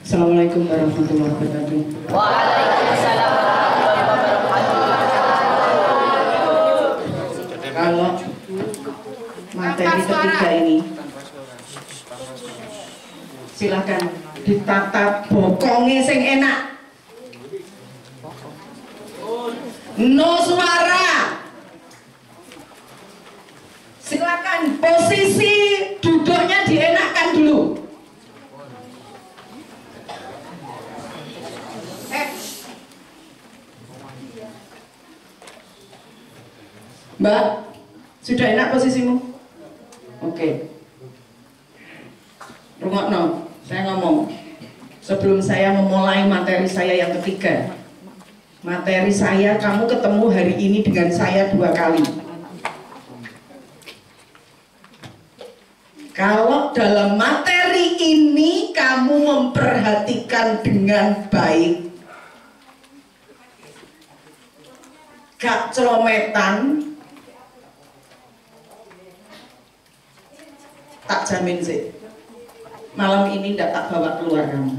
Assalamualaikum warahmatullahi wabarakatuh. Waalaikumsalam warahmatullahi wabarakatuh. Kalau materi ketiga ini, silakan ditata bokongnya sing enak. No suara. Silakan posisi duduknya dienakkan dulu. Mbak, sudah enak posisimu? Oke. Rungokno, saya ngomong. Sebelum saya memulai materi saya yang ketiga, materi saya kamu ketemu hari ini dengan saya 2 kali. Kalau dalam materi ini kamu memperhatikan dengan baik, gak celometan, tak jamin sih malam ini tidak tak bawa keluar kamu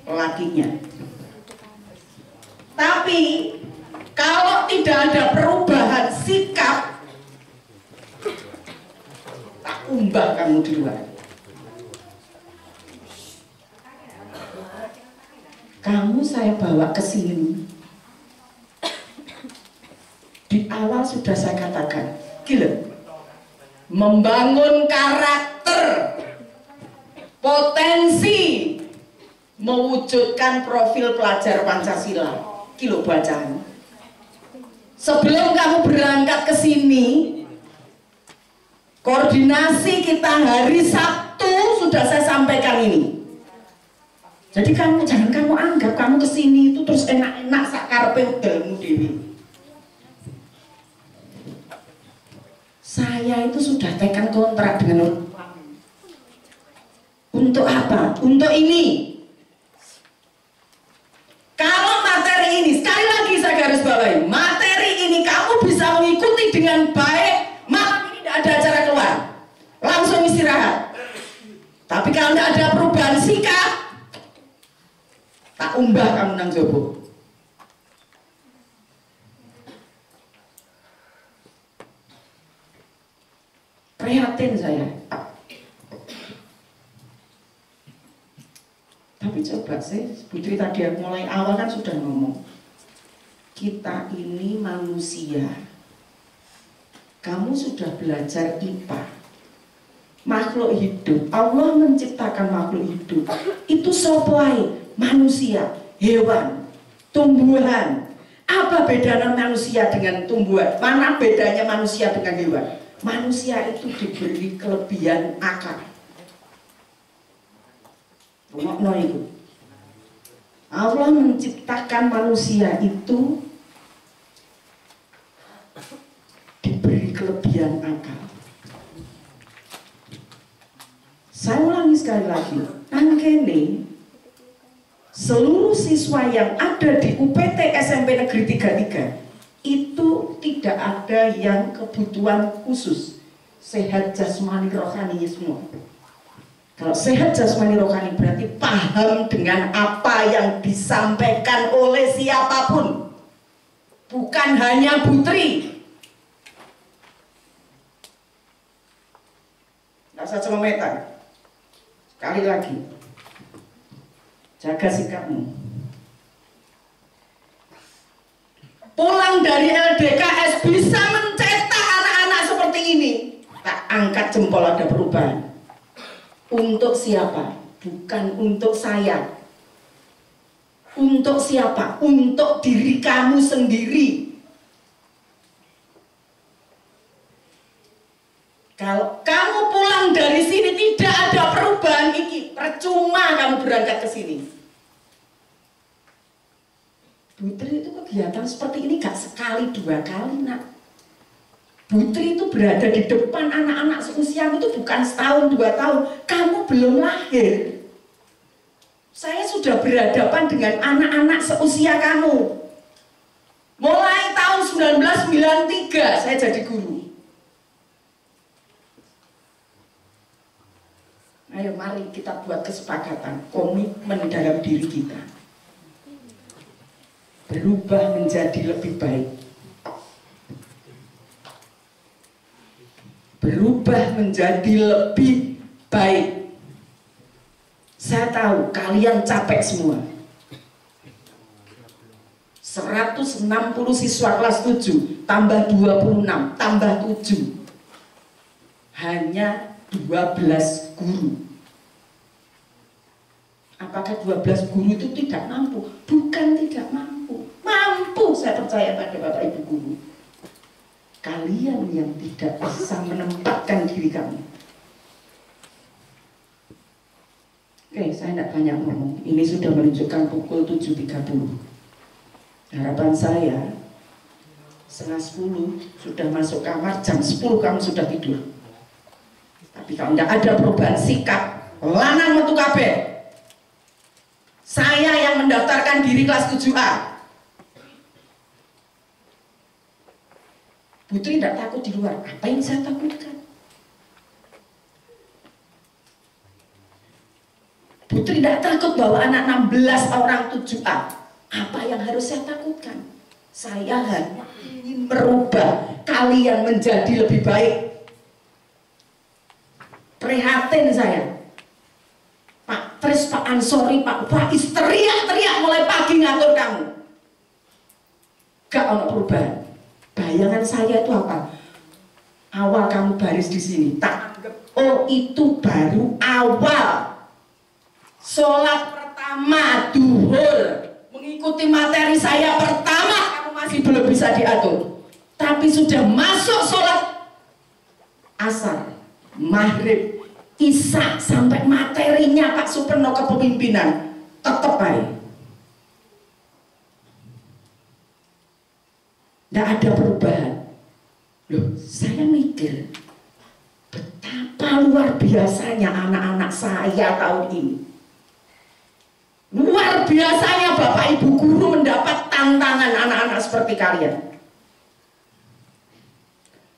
lakinya. Tapi kalau tidak ada perubahan sikap, tak umbah kamu di luar. Kamu saya bawa ke sini, di awal sudah saya katakan, gila, membangun karakter, potensi, mewujudkan profil pelajar Pancasila. Kilo bacaan. Sebelum kamu berangkat ke sini, koordinasi kita hari Sabtu sudah saya sampaikan ini. Jadi kamu jangan kamu anggap kamu ke sini itu terus enak-enak sakarpe udelmu dewi. Saya itu sudah tekan kontrak dengan untuk apa? Untuk ini. Kalau materi ini, sekali lagi saya garis bawahi, materi ini kamu bisa mengikuti dengan baik, malam ini tidak ada acara keluar, langsung istirahat. Tapi kalau tidak ada perubahan sikap, tak umbah kamu nang jowo. Prihatin saya. Tapi coba sih, Putri tadi mulai awal kan sudah ngomong, kita ini manusia. Kamu sudah belajar IPA, makhluk hidup. Allah menciptakan makhluk hidup. Itu supply manusia, hewan, tumbuhan. Apa bedanya manusia dengan tumbuhan? Mana bedanya manusia dengan hewan? Manusia itu diberi kelebihan akal. Rungokno itu. Allah menciptakan manusia itu diberi kelebihan akal. Saya ulangi sekali lagi, angkene seluruh siswa yang ada di UPT SMP Negeri 33 itu tidak ada yang kebutuhan khusus, sehat jasmani rohani semua. Kalau sehat jasmani rohani berarti paham dengan apa yang disampaikan oleh siapapun, bukan hanya Putri. Nggak usah celometan. Sekali lagi, jaga sikapmu. Pulang dari LDKS bisa mencetak anak-anak seperti ini, tak angkat jempol ada perubahan. Untuk siapa? Bukan untuk saya. Untuk siapa? Untuk diri kamu sendiri. Kalau kamu pulang dari sini tidak ada perubahan iki, percuma kamu berangkat ke sini. Putri itu kegiatan seperti ini gak sekali 2 kali, nak. Putri itu berada di depan anak-anak seusiamu itu bukan setahun 2 tahun. Kamu belum lahir. Saya sudah berhadapan dengan anak-anak seusia kamu. Mulai tahun 1993 saya jadi guru. Ayo mari kita buat kesepakatan, komitmen dalam diri kita. Berubah menjadi lebih baik. Berubah menjadi lebih baik. Saya tahu kalian capek semua. 160 siswa kelas 7 tambah 26 tambah 7. Hanya 12 guru. Apakah 12 guru itu tidak mampu? Bukan tidak mampu. Mampu, saya percaya pada Bapak Ibu guru. Kalian yang tidak bisa menempatkan diri kamu. Oke, saya tidak banyak ngomong. Ini sudah menunjukkan pukul 7.30. Harapan saya 9:30 sudah masuk kamar, jam 10 kamu sudah tidur. Tapi kalau tidak ada perubahan sikap, lanang metu kabeh. Saya yang mendaftarkan diri kelas 7A. Putri tidak takut di luar. Apa yang saya takutkan? Putri tidak takut bahwa anak 16 orang 7A. Apa yang harus saya takutkan? Saya hanya ingin merubah kalian menjadi lebih baik. Prihatin saya. Pak Tris, Pak Ansori, Pak Faiz teriak-teriak mulai pagi ngatur kamu. Gak ada perubahan. Bayangan saya itu apa? Awal kamu baris di sini, tak anggap, oh itu baru awal. Sholat pertama duhur, mengikuti materi saya pertama, kamu masih belum bisa diatur. Tapi sudah masuk sholat asar, maghrib, isya sampai materinya Pak Superno kepemimpinan tetap baik. Tidak ada perubahan. Loh, saya mikir betapa luar biasanya anak-anak saya tahun ini. Luar biasanya Bapak Ibu guru mendapat tantangan anak-anak seperti kalian.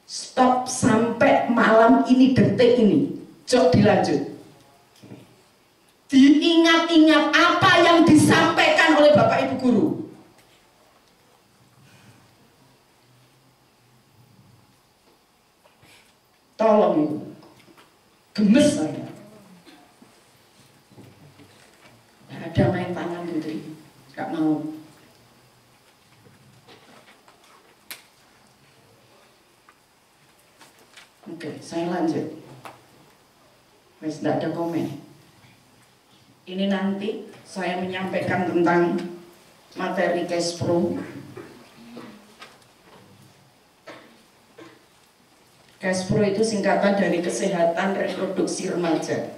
Stop sampai malam ini, detik ini. Jok dilanjut. Diingat-ingat apa yang disampaikan oleh Bapak Ibu guru. Tolong itu. Gemes saya. Gak ada main tangan Putri. Gak mau. Oke, saya lanjut. Wes, tidak ada komen. Ini nanti saya menyampaikan tentang materi Cash Pro. Cash Pro itu singkatan dari kesehatan reproduksi remaja.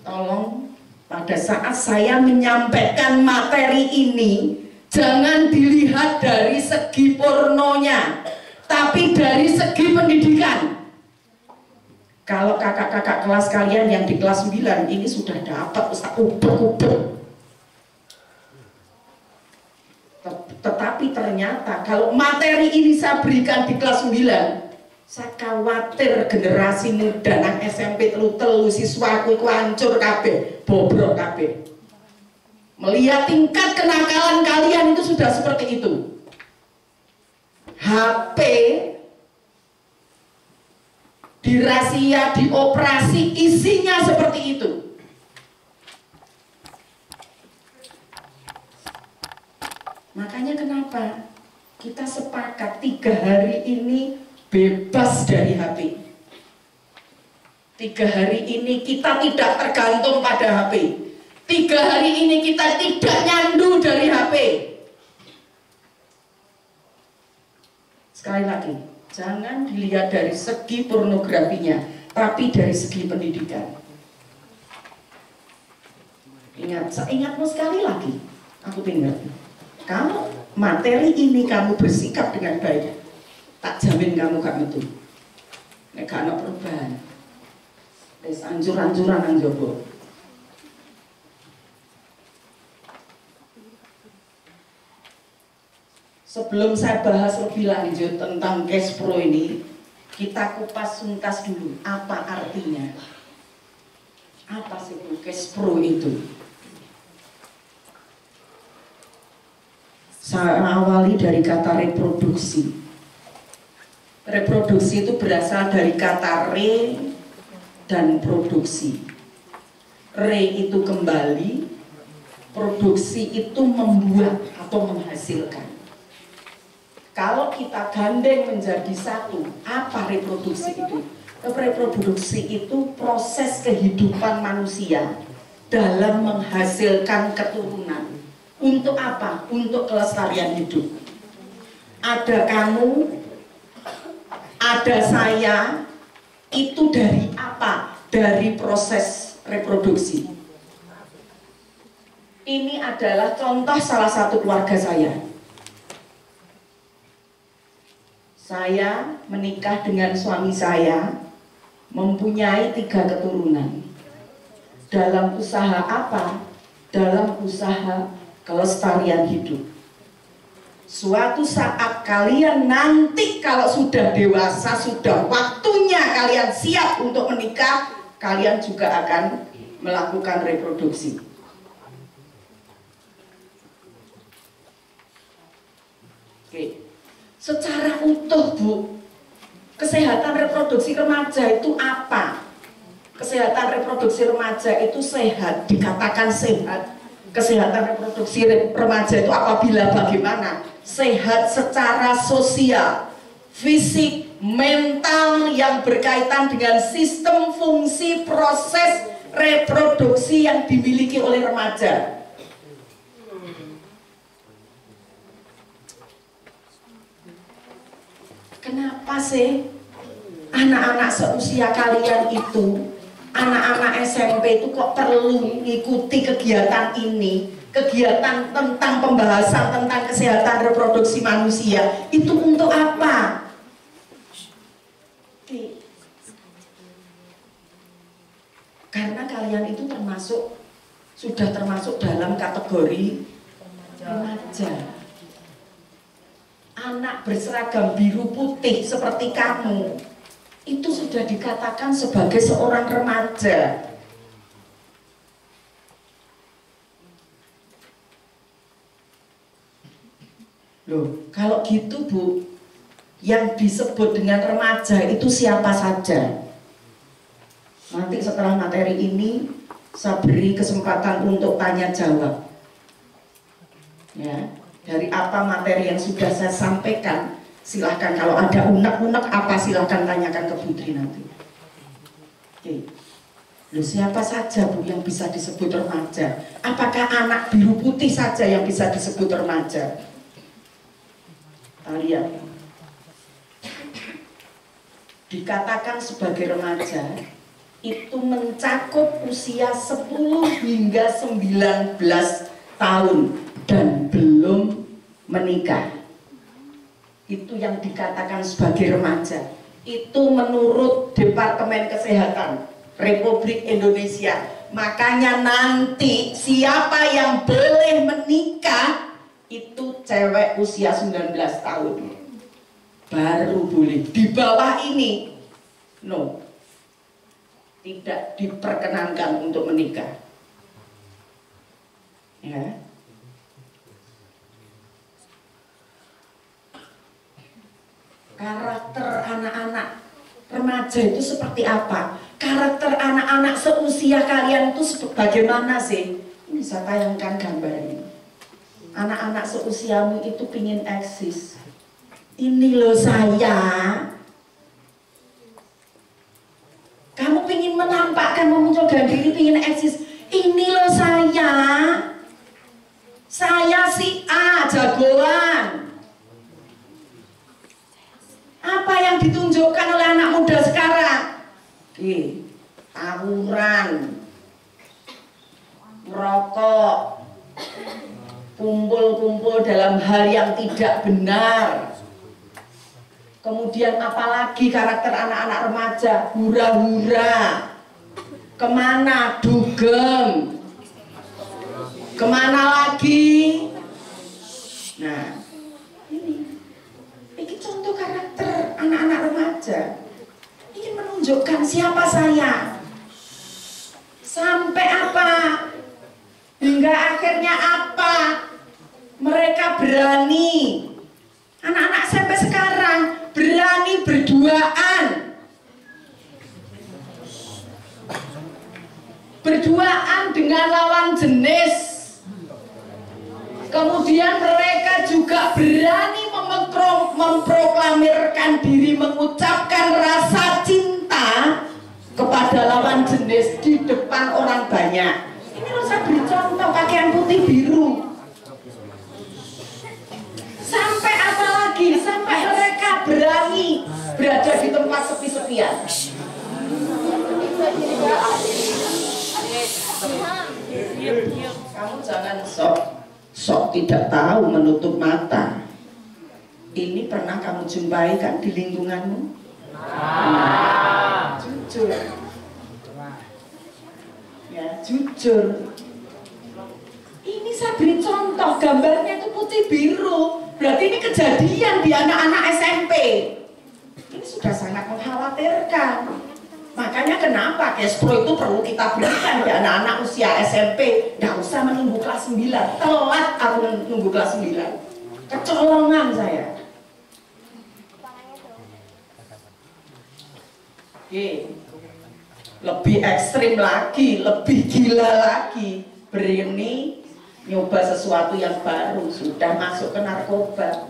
Tolong pada saat saya menyampaikan materi ini, jangan dilihat dari segi pornonya, tapi dari segi pendidikan. Kalau kakak-kakak kelas kalian yang di kelas 9 ini sudah dapat Ustaz uber-uber. Tetapi ternyata kalau materi ini saya berikan di kelas 9, saya khawatir generasi muda nang SMP telu siswaku itu hancur kabeh, bobrok kabeh. Melihat tingkat kenakalan kalian itu sudah seperti itu. HP dirahasia, dioperasi, isinya seperti itu. Makanya kenapa kita sepakat 3 hari ini bebas dari HP. 3 hari ini kita tidak tergantung pada HP. 3 hari ini kita tidak nyandu dari HP. Sekali lagi, jangan dilihat dari segi pornografinya, tapi dari segi pendidikan. Ingat, saya ingatmu sekali lagi. Aku ingat, kalau materi ini kamu bersikap dengan baik, tak jamin kamu gak metu. Nek gak ada perubahan. Wis anjur-anjuran nang jowo. Sebelum saya bahas lebih lanjut tentang Cash Pro ini, kita kupas tuntas dulu apa artinya. Apa sih Bu cash pro itu? Saya awali dari kata reproduksi. Reproduksi itu berasal dari kata re dan produksi. Re itu kembali, produksi itu membuat atau menghasilkan. Kalau kita gandeng menjadi satu, apa reproduksi itu? Reproduksi itu proses kehidupan manusia dalam menghasilkan keturunan. Untuk apa? Untuk kelestarian hidup. Ada kamu, ada saya, itu dari apa? Dari proses reproduksi. Ini adalah contoh salah satu keluarga saya. Saya menikah dengan suami saya, mempunyai 3 keturunan. Dalam usaha apa? Dalam usaha kelestarian hidup. Suatu saat kalian nanti kalau sudah dewasa, sudah waktunya kalian siap untuk menikah, kalian juga akan melakukan reproduksi. Oke. Secara utuh Bu, kesehatan reproduksi remaja itu apa? Kesehatan reproduksi remaja itu sehat, dikatakan sehat. Kesehatan reproduksi remaja itu apabila bagaimana? Sehat secara sosial, fisik, mental yang berkaitan dengan sistem fungsi proses reproduksi yang dimiliki oleh remaja. Kenapa sih anak-anak seusia kalian itu, anak-anak SMP itu kok perlu mengikuti kegiatan ini, kegiatan tentang pembahasan tentang kesehatan reproduksi manusia? Itu untuk apa? Karena kalian itu sudah termasuk dalam kategori remaja. Anak berseragam biru putih seperti kamu itu sudah dikatakan sebagai seorang remaja. Loh, kalau gitu Bu, yang disebut dengan remaja itu siapa saja? Nanti setelah materi ini saya beri kesempatan untuk tanya jawab. Ya. Dari apa materi yang sudah saya sampaikan, silahkan kalau ada unek-unek apa silahkan tanyakan ke Putri nanti. Oke. Loh, siapa saja Bu yang bisa disebut remaja? Apakah anak biru putih saja yang bisa disebut remaja? Kita lihat. Dikatakan sebagai remaja itu mencakup usia 10 hingga 19 tahun dan belum menikah. Itu yang dikatakan sebagai remaja. Itu menurut Departemen Kesehatan Republik Indonesia. Makanya nanti siapa yang boleh menikah itu cewek usia 19 tahun baru boleh. Di bawah ini no, tidak diperkenankan untuk menikah. Ya. Karakter anak-anak remaja itu seperti apa? Karakter anak-anak seusia kalian itu bagaimana sih? Ini saya tayangkan gambar ini. Anak-anak seusiamu itu pingin eksis. Ini loh saya. Kamu pingin menampakkan, memunculkan diri, pingin eksis. Ini loh saya. Saya si A, jagoan. Apa yang ditunjukkan oleh anak muda sekarang? Tawuran, merokok, kumpul-kumpul dalam hal yang tidak benar. Kemudian apalagi karakter anak-anak remaja? Hura-hura. Kemana? Dugem. Kemana lagi? Nah, ini contoh karakter anak-anak remaja. Ingin menunjukkan siapa saya. Sampai apa? Hingga akhirnya apa? Mereka berani, anak-anak SMP sekarang berani berduaan. Berduaan dengan lawan jenis. Kemudian mereka juga berani memproklamirkan diri, mengucapkan rasa cinta kepada lawan jenis di depan orang banyak. Ini loh, saya beri contoh pakaian putih biru. Sampai apa lagi? Sampai mereka berani berada di tempat sepi-sepian. Kamu jangan sok tidak tahu menutup mata. Ini pernah kamu jumpai kan di lingkunganmu? Jujur. Ya, jujur. Ini saya beri contoh, gambarnya itu putih biru. Berarti ini kejadian di anak-anak SMP. Ini sudah sangat mengkhawatirkan. Makanya kenapa Kespro itu perlu kita berikan di anak-anak usia SMP. Nggak usah menunggu kelas 9. Telat aku menunggu kelas 9. Kecolongan saya. Oke. Lebih ekstrim lagi, lebih gila lagi. Berani nyoba sesuatu yang baru, sudah masuk ke narkoba.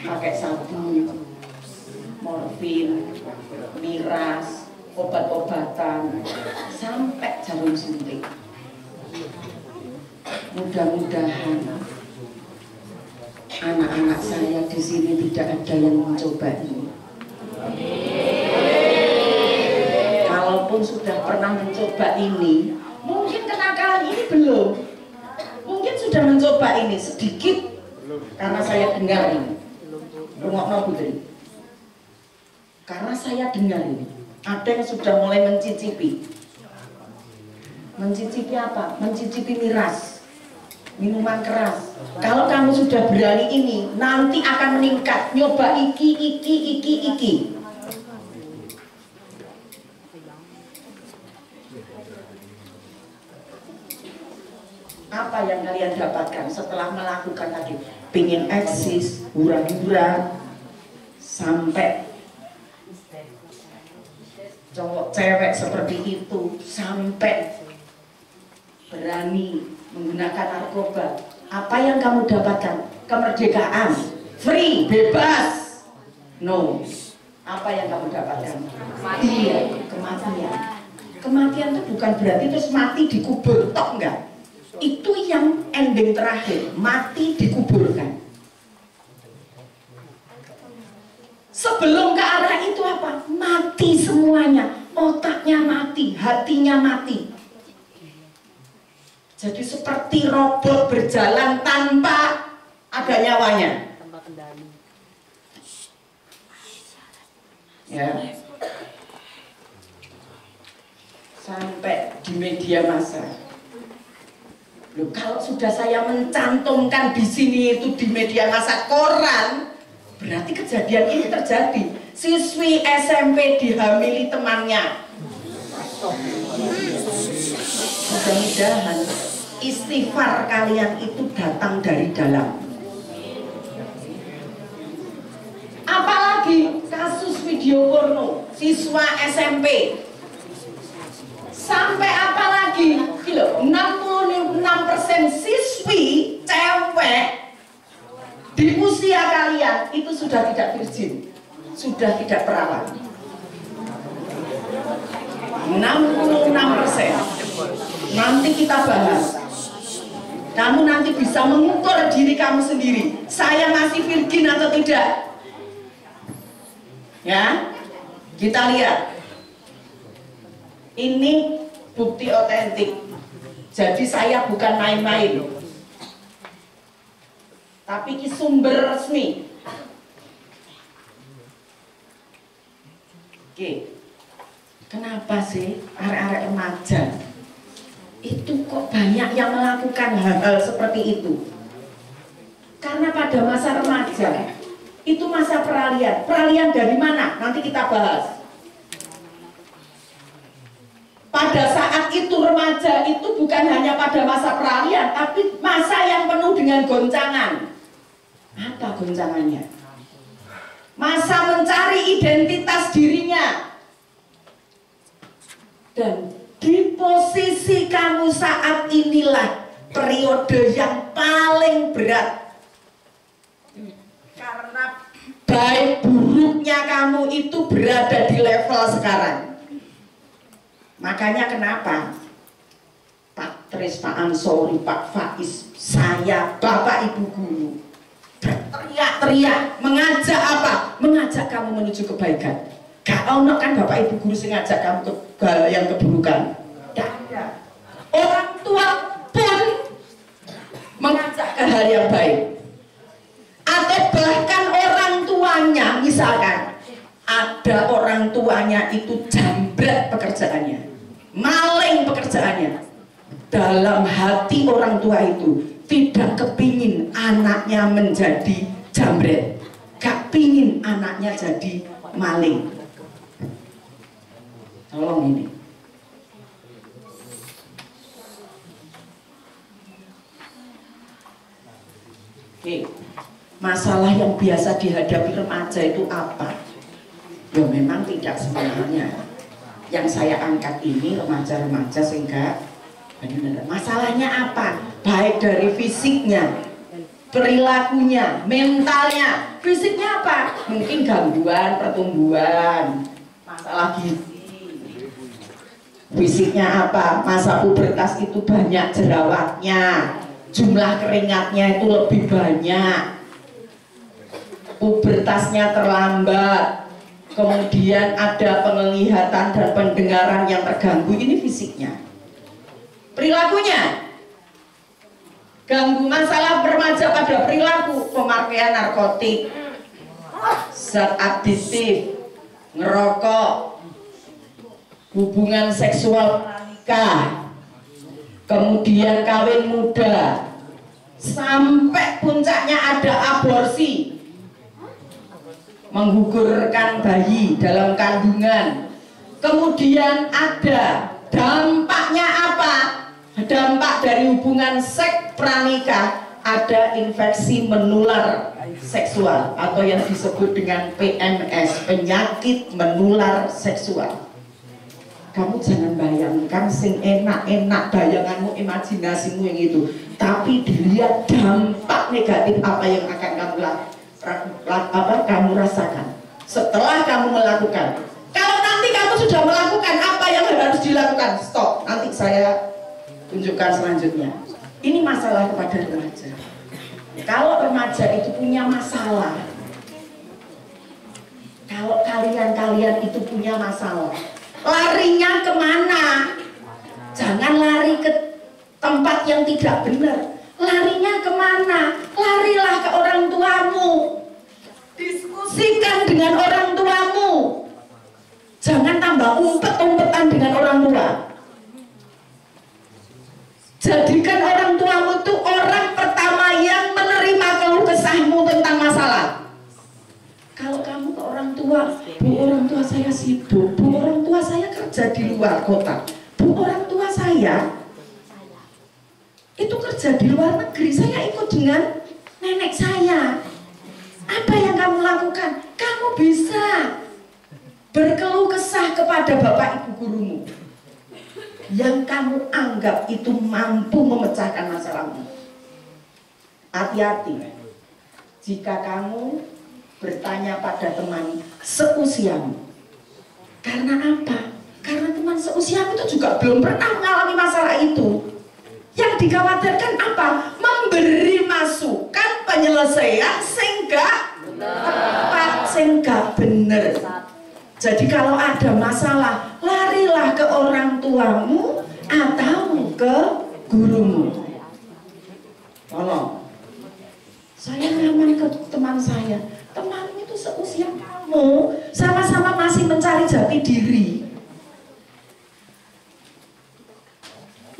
Pakai sabu, morfin, miras, obat-obatan, sampai jarum suntik. Mudah-mudahan anak-anak saya di sini tidak ada yang mencoba ini. Kalaupun sudah pernah mencoba ini, mungkin kenakalan ini belum. Mungkin sudah mencoba ini sedikit, karena saya dengar ini. Rungokno Putri. Karena saya dengar ini, ada yang sudah mulai mencicipi. Mencicipi apa? Mencicipi miras, minuman keras. Kalau kamu sudah berani ini, nanti akan meningkat. Nyoba iki. Apa yang kalian dapatkan setelah melakukan tadi? Pingin eksis, hura-hura, sampai cowok cewek seperti itu, sampai berani menggunakan narkoba. Apa yang kamu dapatkan? Kemerdekaan, free, bebas. No. Apa yang kamu dapatkan? Iya, kematian. Kematian itu bukan berarti terus mati dikubur, tok enggak. Itu yang ending terakhir, mati dikuburkan. Sebelum ke arah itu apa? Mati semuanya, otaknya mati, hatinya mati. Jadi seperti robot berjalan tanpa ada nyawanya. Ya. Sampai di media massa. Loh, kalau sudah saya mencantumkan di sini itu di media massa koran, berarti kejadian ini terjadi. Siswi SMP dihamili temannya. Mudah-mudahan istighfar kalian itu datang dari dalam. Apalagi kasus video porno siswa SMP. Sampai apa lagi? 66% siswi cewek di usia kalian itu sudah tidak virgin, sudah tidak perawan. 66%. Nanti kita bahas. Kamu nanti bisa mengukur diri kamu sendiri. Saya masih virgin atau tidak? Ya, kita lihat. Ini bukti otentik. Jadi saya bukan main-main, tapi ini sumber resmi. Oke, kenapa sih arek-arek remaja itu kok banyak yang melakukan hal-hal seperti itu? Karena pada masa remaja Itu masa peralihan. Peralihan dari mana? Nanti kita bahas. Pada saat itu remaja itu bukan hanya pada masa peralihan, tapi masa yang penuh dengan goncangan. Apa goncangannya? Masa mencari identitas dirinya. Dan di posisi kamu saat inilah periode yang paling berat. Karena baik buruknya kamu itu berada di level sekarang. Makanya kenapa Pak Tris, Pak Ansori, Pak Faiz, saya, Bapak Ibu Guru teriak-teriak mengajak apa? Mengajak kamu menuju kebaikan. Gak ono kan Bapak Ibu Guru mengajak kamu ke yang keburukan. Gak ada. Orang tua pun mengajak ke hal yang baik. Atau bahkan orang tuanya, misalkan ada orang tuanya itu jambret pekerjaannya, maling pekerjaannya. Dalam hati orang tua itu tidak kepingin anaknya menjadi jambret, gak pingin anaknya jadi maling. Tolong ini. Oke. Masalah yang biasa dihadapi remaja itu apa? Ya memang tidak sebenarnya. Yang saya angkat ini remaja-remaja sehingga masalahnya apa? Baik dari fisiknya, perilakunya, mentalnya. Fisiknya apa? Mungkin gangguan pertumbuhan, masalah gizi. Fisiknya apa? Masa pubertas itu banyak jerawatnya, jumlah keringatnya itu lebih banyak. Pubertasnya terlambat, kemudian ada penglihatan dan pendengaran yang terganggu. Ini fisiknya. Perilakunya, ganggu masalah remaja pada perilaku, pemakaian narkotik, zat adiktif, ngerokok, hubungan seksual pranikah, kemudian kawin muda, sampai puncaknya ada aborsi, menggugurkan bayi dalam kandungan. Kemudian ada dampaknya apa? Dampak dari hubungan seks pranikah, ada infeksi menular seksual atau yang disebut dengan PMS, penyakit menular seksual. Kamu jangan bayangkan sing enak-enak bayanganmu, imajinasimu yang itu, tapi dilihat dampak negatif apa yang akan kamu rasakan setelah kamu melakukan. Kalau nanti kamu sudah melakukan, apa yang harus dilakukan? Stop, nanti saya tunjukkan selanjutnya. Ini masalah kepada remaja. Kalau remaja itu punya masalah, kalau kalian itu punya masalah, larinya kemana? Jangan lari ke tempat yang tidak benar. Larinya kemana? Larilah ke orang tuamu. Diskusikan dengan orang tuamu. Jangan tambah umpet-umpetan dengan orang tua. Jadikan orang tuamu itu orang pertama yang menerima keluh kesahmu tentang masalah. Kalau kamu ke orang tua, Bu, orang tua saya sibuk, Bu, orang tua saya kerja di luar kota, Bu, orang tua saya itu kerja di luar negeri, saya ikut dengan nenek saya. Apa yang kamu lakukan? Kamu bisa berkeluh kesah kepada bapak ibu gurumu yang kamu anggap itu mampu memecahkan masalahmu. Hati-hati jika kamu bertanya pada teman seusiamu. Karena apa? Karena teman seusiamu itu juga belum pernah mengalami masalah itu. Yang dikhawatirkan apa? Memberi masukan penyelesaian sehingga tepat, sehingga benar. Jadi kalau ada masalah, larilah ke orang tuamu atau ke gurumu. Tolong. Saya nyaman ke teman saya. Temanmu itu seusia kamu, sama-sama masih mencari jati diri.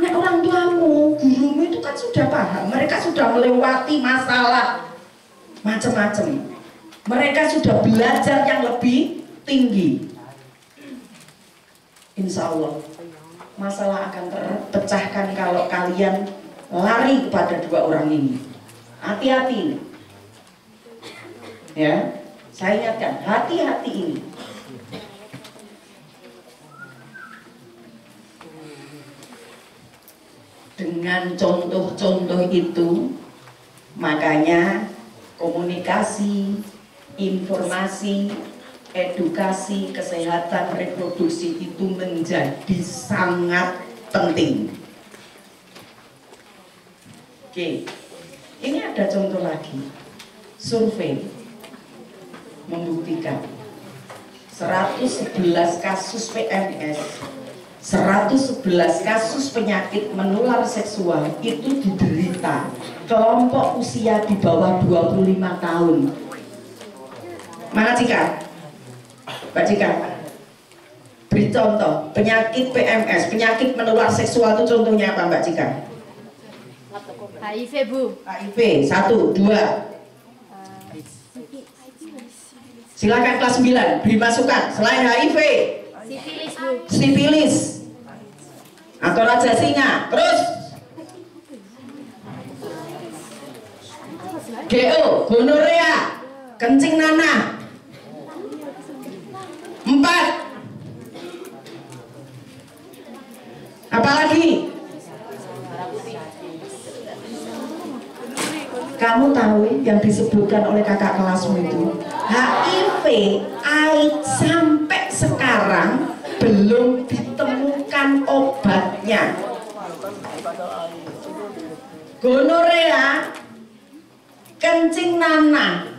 Nek orang tuamu, gurumu itu kan sudah paham, mereka sudah melewati masalah macam-macam. Mereka sudah belajar yang lebih tinggi. Insya Allah masalah akan terpecahkan kalau kalian lari kepada dua orang ini. Hati-hati. Ya, saya ingatkan, hati-hati ini. Dengan contoh-contoh itu, makanya komunikasi, informasi, edukasi, kesehatan reproduksi itu menjadi sangat penting. Oke, ini ada contoh lagi. Survei membuktikan 111 kasus PMS, 111 kasus penyakit menular seksual itu diderita kelompok usia di bawah 25 tahun. Mana Cika? Mbak Cika, beri contoh penyakit PMS, penyakit menular seksual itu contohnya apa Mbak Cika? HIV, Bu. HIV, 1, 2. Silakan kelas 9, beri masukan. Selain HIV, Sifilis, Bu. sifilis atau raja singa. Terus GO, gonorea, kencing nanah. 4. Apalagi? Kamu tahu yang disebutkan oleh kakak kelasmu itu? HIV, AIDS sampai sekarang belum ditemukan obatnya. Gonorea, kencing nanah.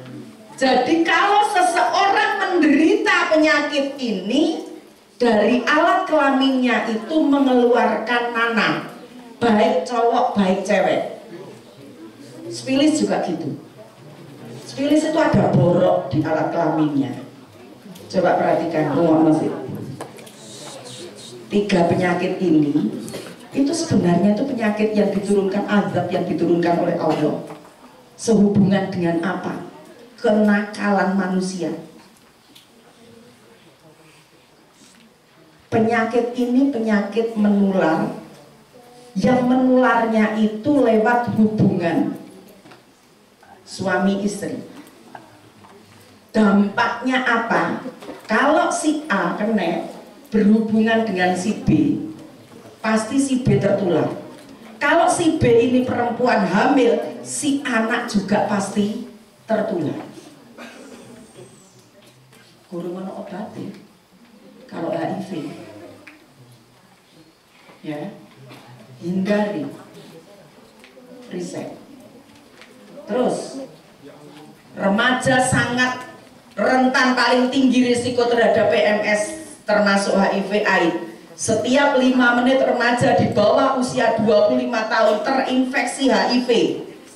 Jadi kalau seseorang menderita penyakit ini, dari alat kelaminnya itu mengeluarkan nanah, baik cowok baik cewek. Sifilis juga gitu. Sifilis itu ada borok di alat kelaminnya. Coba perhatikan, masih 3 penyakit ini itu sebenarnya itu penyakit yang diturunkan, azab yang diturunkan oleh Allah. Sehubungan dengan apa? Kenakalan manusia. Penyakit ini penyakit menular, yang menularnya itu lewat hubungan suami istri. Dampaknya apa? Kalau si A kena berhubungan dengan si B, pasti si B tertular. Kalau si B ini perempuan hamil, si anak juga pasti tertular. Guru mana obatnya? Kalau HIV, ya, hindari riset. Terus remaja sangat rentan, paling tinggi risiko terhadap PMS termasuk HIV AIDS. Setiap 5 menit remaja di bawah usia 25 tahun terinfeksi HIV,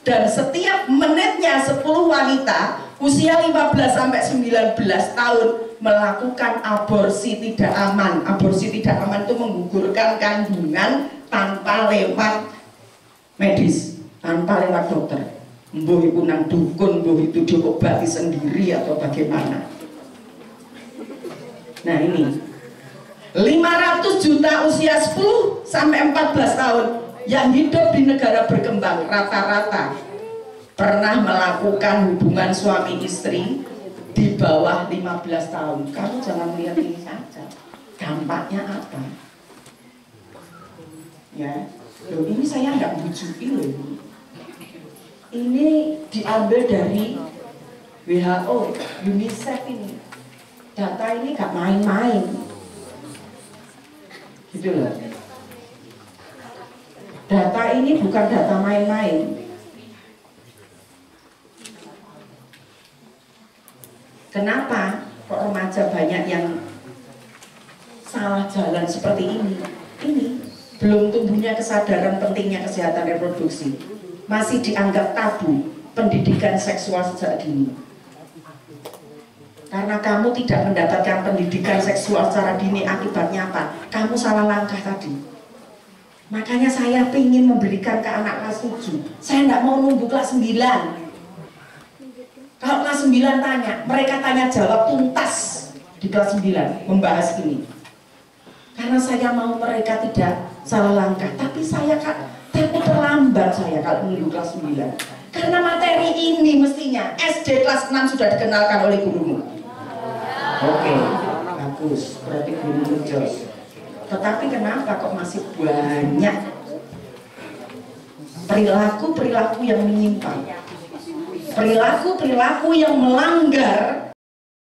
dan setiap menitnya 10 wanita usia 15 sampai 19 tahun melakukan aborsi tidak aman. Aborsi tidak aman itu menggugurkan kandungan tanpa lewat medis, tanpa lewat dokter. Mbuh iku nang dukun, mbuh itu diobati sendiri atau bagaimana. Nah ini 500 juta usia 10 sampai 14 tahun yang hidup di negara berkembang rata-rata pernah melakukan hubungan suami istri di bawah 15 tahun. Kamu jangan melihat ini saja, dampaknya apa? Ya, loh ini saya nggak bujuki loh ini. Ini diambil dari WHO, UNICEF ini. Data ini gak main-main. Gitu loh. Data ini bukan data main-main. Kenapa kok remaja banyak yang salah jalan seperti ini? Ini belum tumbuhnya kesadaran pentingnya kesehatan reproduksi. Masih dianggap tabu pendidikan seksual sejak dini. Karena kamu tidak mendapatkan pendidikan seksual secara dini, akibatnya apa? Kamu salah langkah tadi. Makanya saya ingin memberikan ke anak kelas 7. Saya tidak mau nunggu kelas 9. Kalau kelas 9 tanya, mereka tanya jawab tuntas di kelas 9 membahas ini. Karena saya mau mereka tidak salah langkah, tapi saya takut terlambat saya kalau menunggu kelas 9. Karena materi ini mestinya SD kelas 6 sudah dikenalkan oleh gurumu. Oke, bagus, berarti gurumu jos. Tetapi kenapa kok masih banyak perilaku-perilaku yang menyimpang, perilaku-perilaku yang melanggar